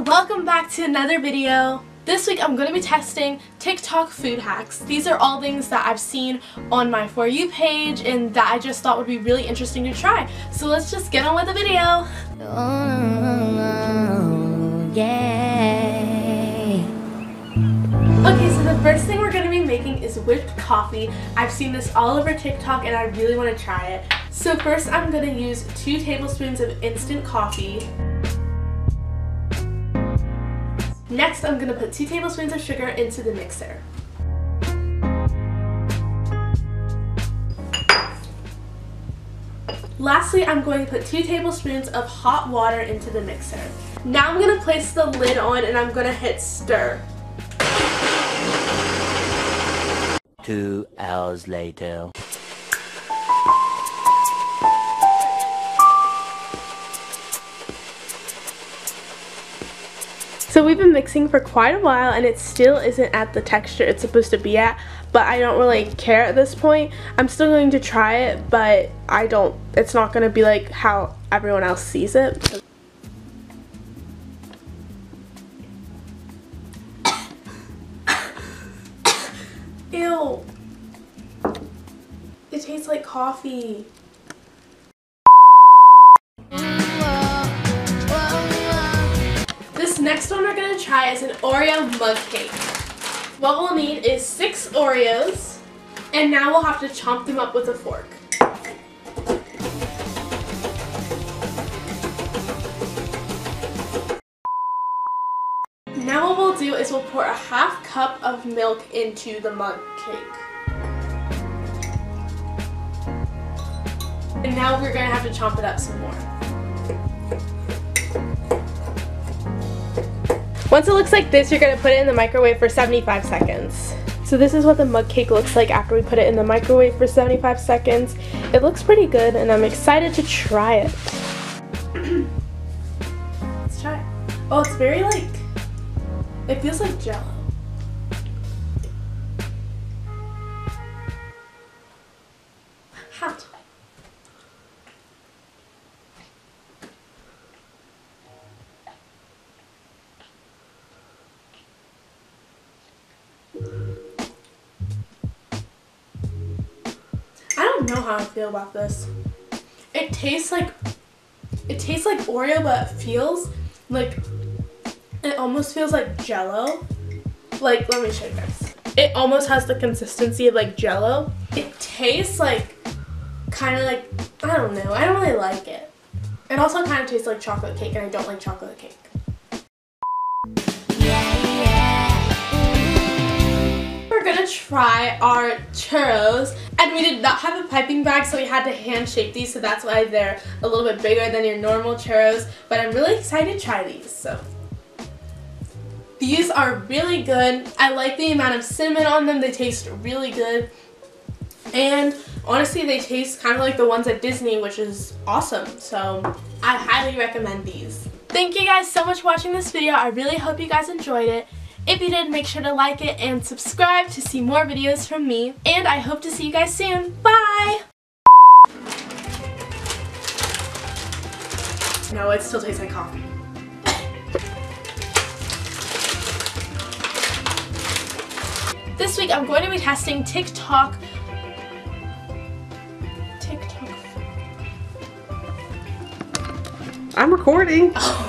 Welcome back to another video. This week I'm going to be testing TikTok food hacks. These are all things that I've seen on my For You page and that I just thought would be really interesting to try. So let's just get on with the video. Okay, so the first thing we're going to be making is whipped coffee. I've seen this all over TikTok and I really want to try it. So first I'm going to use 2 tablespoons of instant coffee. Next, I'm going to put 2 tablespoons of sugar into the mixer. Lastly, I'm going to put 2 tablespoons of hot water into the mixer. Now I'm going to place the lid on and I'm going to hit stir. 2 hours later. So we've been mixing for quite a while and it still isn't at the texture it's supposed to be at, but I don't really care at this point. I'm still going to try it, but it's not going to be like how everyone else sees it. Ew. It tastes like coffee. This next one we're going to try is an Oreo mug cake. What we'll need is 6 Oreos, and now we'll have to chomp them up with a fork. Now what we'll do is we'll pour a ½ cup of milk into the mug cake. And now we're going to have to chomp it up some more. Once it looks like this, you're going to put it in the microwave for 75 seconds. So this is what the mug cake looks like after we put it in the microwave for 75 seconds. It looks pretty good and I'm excited to try it. Let's try it. Oh, it's very it feels like Jell-O. Hot. I don't know how I feel about this. It tastes like Oreo, but it feels like it almost feels like Jell-O. Let me show you guys. It almost has the consistency of like Jell-O. It tastes like kind of like, I don't know. I don't really like it. It also kind of tastes like chocolate cake, and I don't like chocolate cake. We're gonna try our churros, and we did not have a piping bag, so we had to hand shape these, so that's why they're a little bit bigger than your normal churros, but I'm really excited to try these. So these are really good. I like the amount of cinnamon on them. They taste really good, and honestly they taste kind of like the ones at Disney, which is awesome, so I highly recommend these. Thank you guys so much for watching this video. I really hope you guys enjoyed it. If you did, make sure to like it and subscribe to see more videos from me. And I hope to see you guys soon. Bye! No, it still tastes like coffee. This week I'm going to be testing TikTok. I'm recording. Oh.